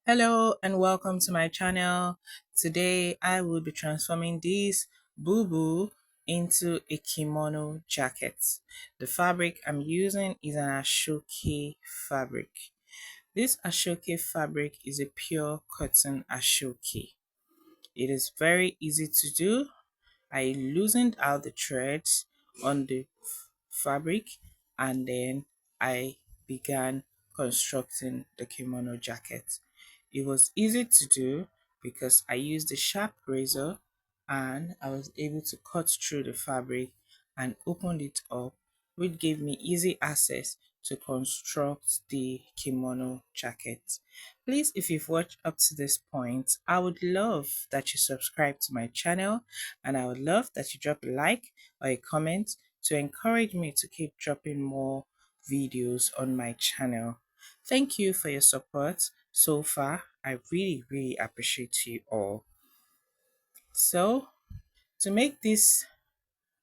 Hello and welcome to my channel. Today I will be transforming this Boubou into a kimono jacket. The fabric I'm using is an Asooke fabric. This Asooke fabric is a pure cotton Asooke. It is very easy to do. I loosened out the threads on the fabric and then I began constructing the kimono jacket. It was easy to do because I used a sharp razor and I was able to cut through the fabric and opened it up, which gave me easy access to construct the kimono jacket. Please, if you've watched up to this point, I would love that you subscribe to my channel and I would love that you drop a like or a comment to encourage me to keep dropping more videos on my channel. Thank you for your support so far. I really appreciate you all. So, to make this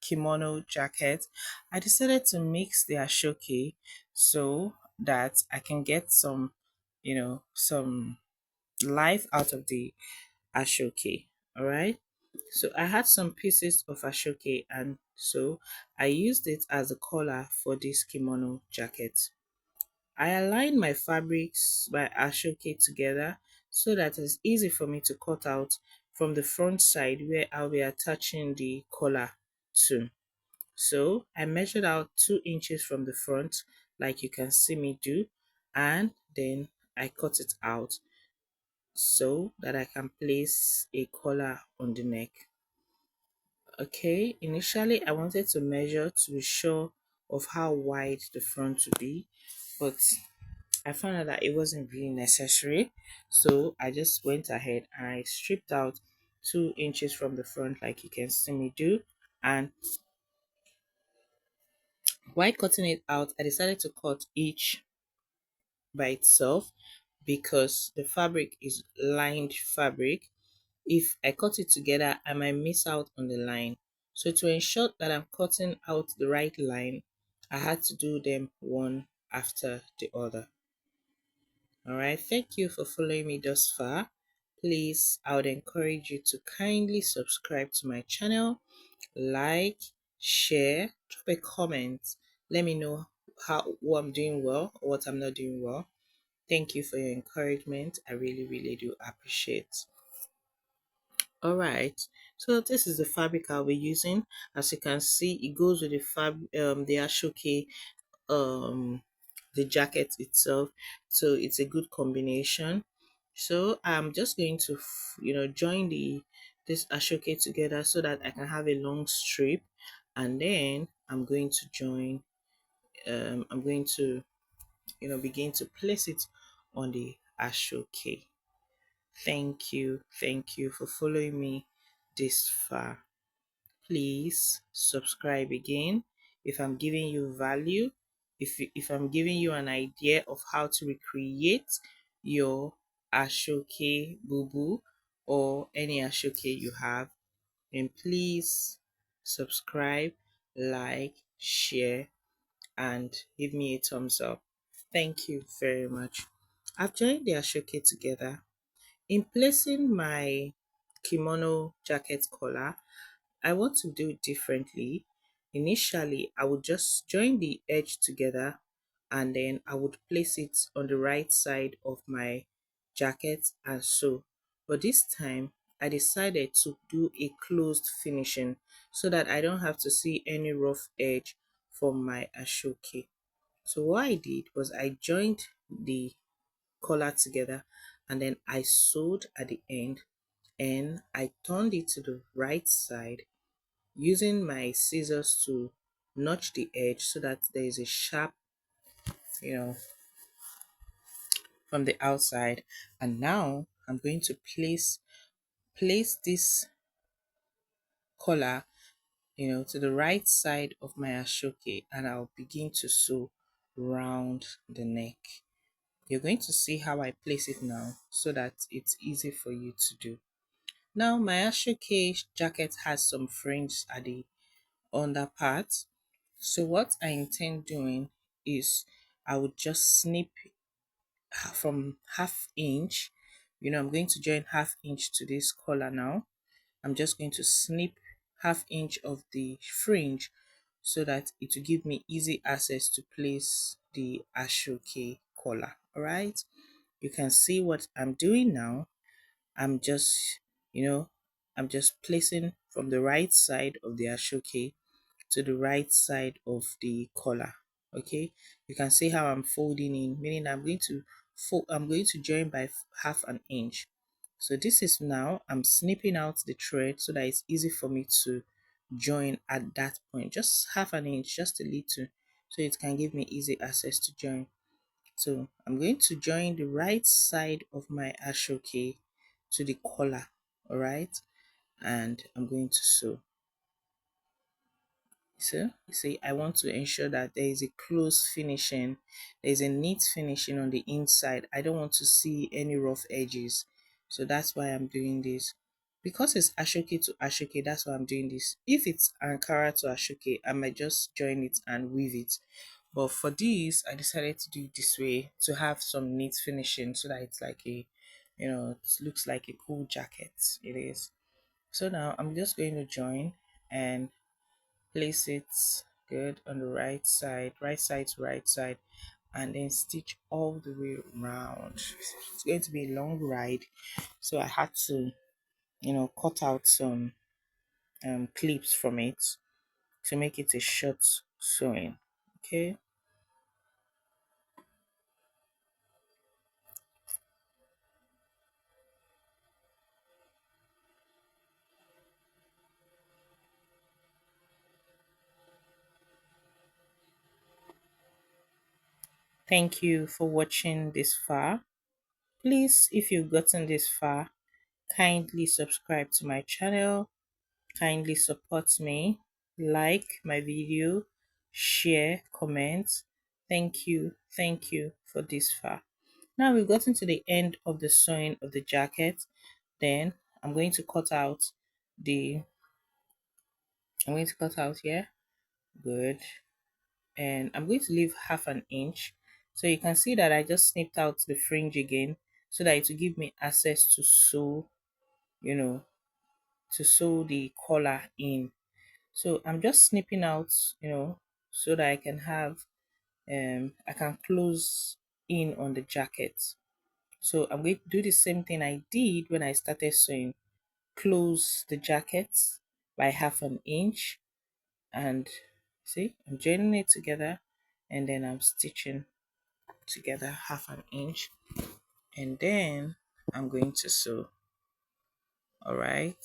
kimono jacket, I decided to mix the ashoke so that I can get some, some life out of the ashoke. All right. So I had some pieces of ashoke and so I used it as a collar for this kimono jacket. I aligned my fabrics by Ashoke together so that it's easy for me to cut out from the front side where I'll be attaching the collar to. So I measured out 2 inches from the front like you can see me do, and then I cut it out so that I can place a collar on the neck. Okay, initially I wanted to measure to be sure of how wide the front would be, but I found out that it wasn't really necessary. So I just went ahead and I stripped out 2 inches from the front like you can see me do. And while cutting it out, I decided to cut each by itself because the fabric is lined fabric. If I cut it together, I might miss out on the line. So to ensure that I'm cutting out the right line, I had to do them one after the other. All right, thank you for following me thus far. Please, I would encourage you to kindly subscribe to my channel, like, share, drop a comment. Let me know how what I'm doing well or what I'm not doing well. Thank you for your encouragement. I really do appreciate. All right, so this is the fabric I'll be using. As you can see, it goes with the ashoke um the jacket itself, so it's a good combination. So I'm just going to join the this ashoke together so that I can have a long strip, and then I'm going to begin to place it on the ashoke. Thank you for following me this far. Please subscribe again if I'm giving you value, if I'm giving you an idea of how to recreate your Ashoke Boubou or any Ashoke you have, then please subscribe, like, share, and give me a thumbs up. Thank you very much. I've joined the Ashoke together. In placing my kimono jacket collar, I want to do it differently. Initially, I would just join the edge together and then I would place it on the right side of my jacket and sew. But this time, I decided to do a closed finishing so that I don't have to see any rough edge from my ashoke. So what I did was I joined the collar together and then I sewed at the end and I turned it to the right side using my scissors to notch the edge so that there is a sharp, you know, from the outside. And now I'm going to place this collar, to the right side of my ashoke, and I'll begin to sew round the neck. You're going to see how I place it now so that it's easy for you to do. Now my ashoke jacket has some fringe at the under part. So what I intend doing is I would just snip from half inch I'm going to join half inch to this collar now. I'm just going to snip half inch of the fringe so that it will give me easy access to place the Asooke collar. All right, you can see what I'm doing now. I'm just, you know, I'm just placing from the right side of the Asooke to the right side of the collar. Okay, you can see how I'm folding in, meaning I'm going to join by half an inch. So this is now I'm snipping out the thread so that it's easy for me to join at that point, just half an inch, just a little, so it can give me easy access to join. So I'm going to join the right side of my Ashoke to the collar, all right, and I'm going to sew. So you see, I want to ensure that there is a close finishing, there is a neat finishing on the inside. I don't want to see any rough edges, so that's why I'm doing this. Because it's Ashoke to Ashoke, that's why I'm doing this. If it's Ankara to Ashoke, I might just join it and weave it. But for this, I decided to do it this way to have some neat finishing so that it's like it looks like a cool jacket. It is. So now I'm just going to join and place it good on the right side to right side, and then stitch all the way around. It's going to be a long ride, so I had to, cut out some clips from it to make it a short sewing. Okay. Thank you for watching this far. Please, if you've gotten this far, kindly subscribe to my channel, kindly support me, like my video, share, comment. Thank you for this far. Now we've gotten to the end of the sewing of the jacket. Then I'm going to cut out the, I'm going to cut out here. Good. And I'm going to leave half an inch. So you can see that I just snipped out the fringe again so that it will give me access to sew, you know, to sew the collar in. So I'm just snipping out, so that I can have, I can close in on the jacket. So I'm going to do the same thing I did when I started sewing. Close the jacket by half an inch, and see, I'm joining it together, and then I'm stitching together half an inch, and then I'm going to sew. All right,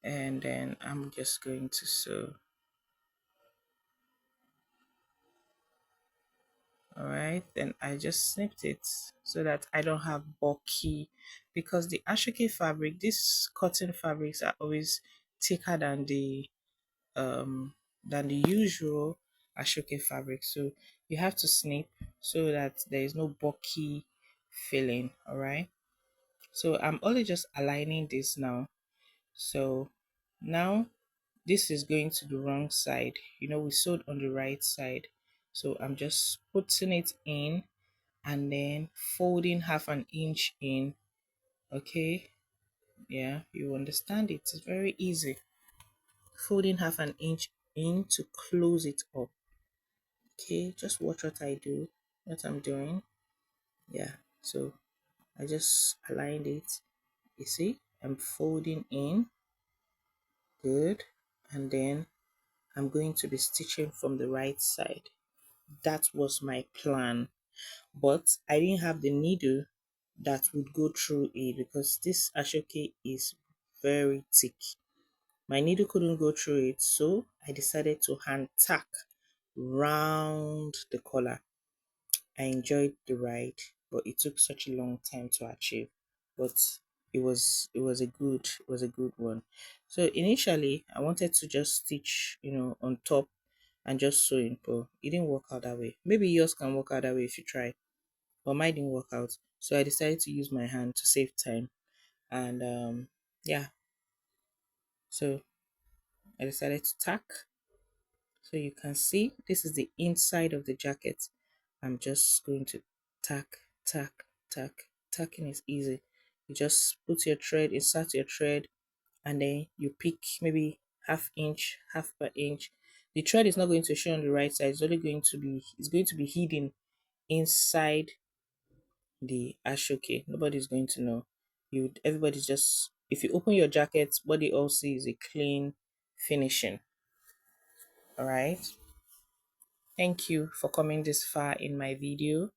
and then I'm just going to sew. All right, then I just snipped it so that I don't have bulky, because the Ashoke fabric, these cotton fabrics are always thicker than the usual Ashoke fabric, so you have to snip so that there is no bulky feeling. All right, so I'm only just aligning this now. So now this is going to the wrong side. We sewed on the right side, so I'm just putting it in and then folding half an inch in. Okay, yeah, you understand it. It's very easy. Folding half an inch in to close it up. Okay, just watch what I do, what I'm doing. Yeah, so I just aligned it. You see, I'm folding in. Good. And then I'm going to be stitching from the right side. That was my plan, but I didn't have the needle that would go through it because this Ashoke is very thick. My needle couldn't go through it, so I decided to hand tack round the collar. I enjoyed the ride, but it took such a long time to achieve. But it was a good one. So initially I wanted to just stitch, on top and just sewing, but it didn't work out that way. Maybe yours can work out that way if you try, but mine didn't work out. So I decided to use my hand to save time. And yeah, so I decided to tack. So you can see this is the inside of the jacket. I'm just going to tack, tack, tack. Tacking is easy. You just put your thread, insert your thread, and then you pick maybe half inch, half per inch. The thread is not going to show on the right side. It's going to be hidden inside the Ashoke. Nobody's going to know. Everybody's just, if you open your jacket, what they all see is a clean finishing. All right. Thank you for coming this far in my video.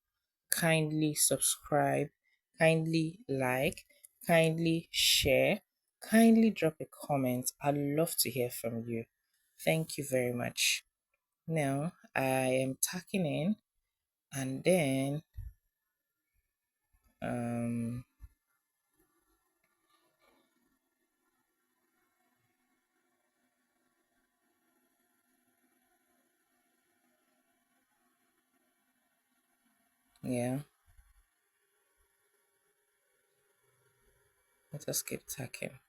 Kindly subscribe, kindly like, kindly share, kindly drop a comment. I'd love to hear from you. Thank you very much. Now I am tacking in, and then um yeah, let us keep tacking.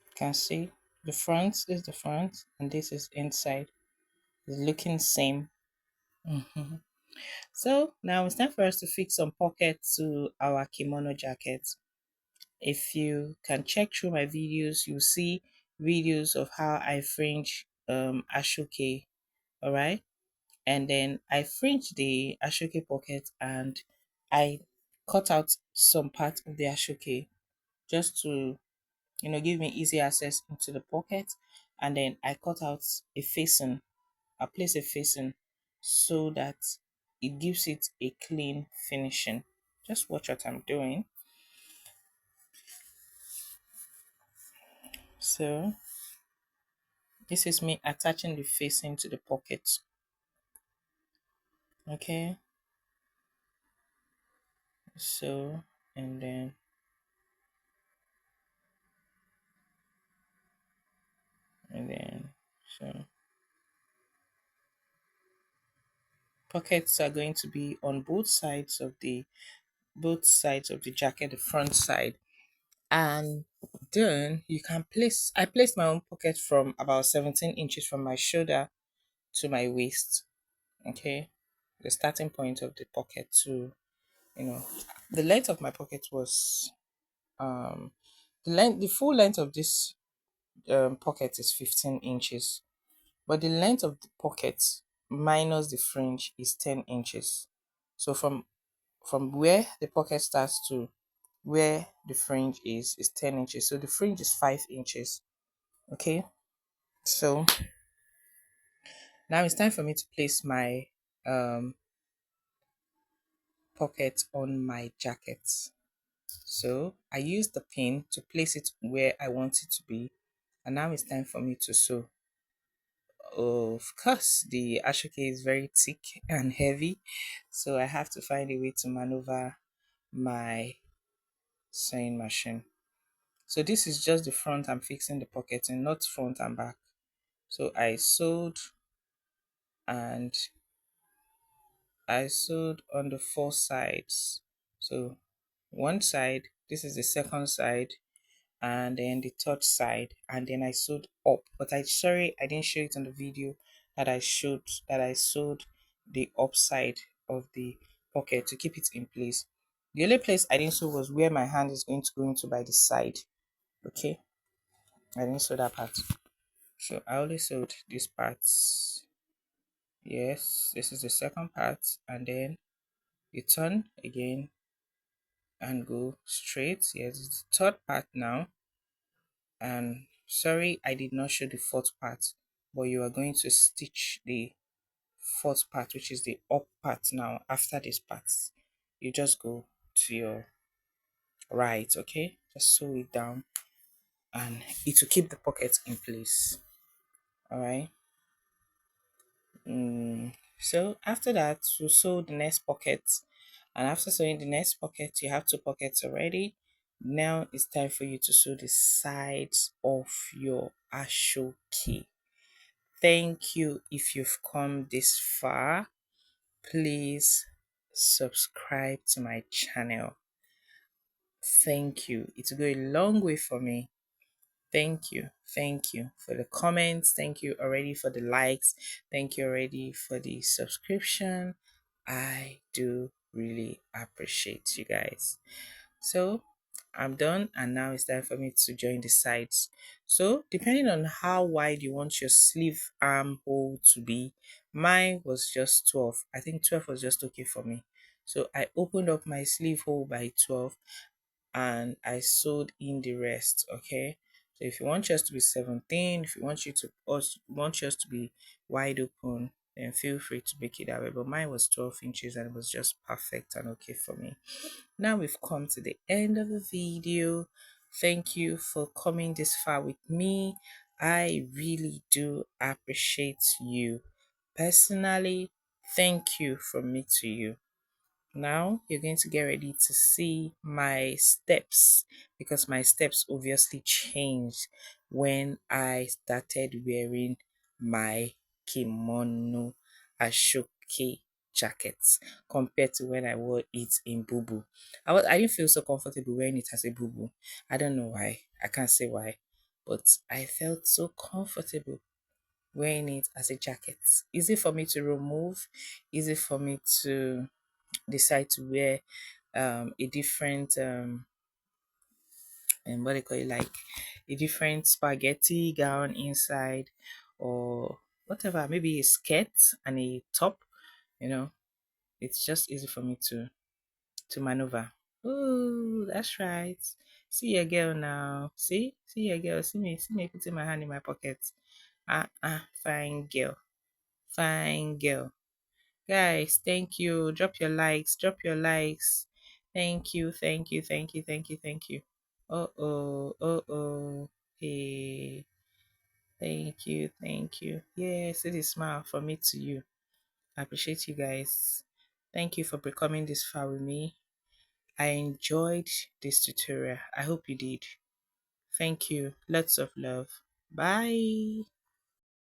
You can see the front is the front, and this is inside. It's looking same. Mhm. So now it's time for us to fix some pockets to our kimono jacket. If you can check through my videos, you'll see videos of how I fringe Ashoke, all right? And then I fringe the Ashoke pocket, and I cut out some part of the Ashoke just to, give me easy access into the pocket. And then I cut out a facing. I place a facing so that it gives it a clean finishing. Just watch what I'm doing. So this is me attaching the facing to the pocket. Okay, so, and then and then so pockets are going to be on both sides of the jacket, the front side. And then you can place I placed my own pocket from about 17 inches from my shoulder to my waist. Okay, the starting point of the pocket to, you know the length of my pocket was, the full length of this pocket is 15 inches, but the length of the pocket minus the fringe is 10 inches. So from where the pocket starts to where the fringe is 10 inches. So the fringe is 5 inches. Okay, so now it's time for me to place my um pocket on my jacket. So I use the pin to place it where I want it to be, and now it's time for me to sew. Of course, the ashoke is very thick and heavy, so I have to find a way to maneuver my sewing machine. So this is just the front I'm fixing the pocket and not front and back. So and I sewed on the four sides. So one side, this is the second side, and then the third side, and then I sewed up. But I didn't show it on the video that I sewed the upside of the pocket to keep it in place. The only place I didn't sew was where my hand is going to go into by the side. Okay, I didn't sew that part. So I only sewed these parts. Yes, this is the second part, and then you turn again and go straight. Yes, it's the third part now. And sorry, I did not show the fourth part, but you are going to stitch the fourth part, which is the up part. Now after this part, you just go to your right. Okay, just sew it down, and it will keep the pocket in place. All right. So after that, we sew the next pocket, And after sewing the next pocket, you have two pockets already. Now it's time for you to sew the sides of your Asooke. Thank you if you've come this far. Please subscribe to my channel. Thank you. It will go a long way for me. Thank you. Thank you for the comments. Thank you already for the likes. Thank you already for the subscription. I do really appreciate you guys. So I'm done, and now it's time for me to join the sides. So depending on how wide you want your sleeve armhole to be, mine was just 12. I think 12 was just okay for me. So I opened up my sleeve hole by 12 and I sewed in the rest. Okay. So if you want yours to be 17, if you want you to want yours to be wide open, then feel free to make it that way. But mine was 12 inches and it was just perfect and okay for me. Now we've come to the end of the video. Thank you for coming this far with me. I really do appreciate you. Personally, thank you from me to you. Now you're going to get ready to see my steps, because my steps obviously changed when I started wearing my kimono Asooke jackets compared to when I wore it in Boubou. I didn't feel so comfortable wearing it as a Boubou. I don't know why. I can't say why. But I felt so comfortable wearing it as a jacket. Easy for me to remove, easy for me to decide to wear a different and what they call it, like a different spaghetti gown inside, or whatever, maybe a skirt and a top, you know. It's just easy for me to maneuver. Oh, that's right. See your girl now. See your girl. See me putting my hand in my pocket. Fine girl. Fine girl. Guys, thank you. Drop your likes. Drop your likes. Thank you. Thank you. Thank you. Thank you. Thank you. Oh. Oh. Hey. Thank you. Thank you. Yes, it is smile from me to you. I appreciate you guys. Thank you for becoming this far with me. I enjoyed this tutorial. I hope you did. Thank you. Lots of love. Bye.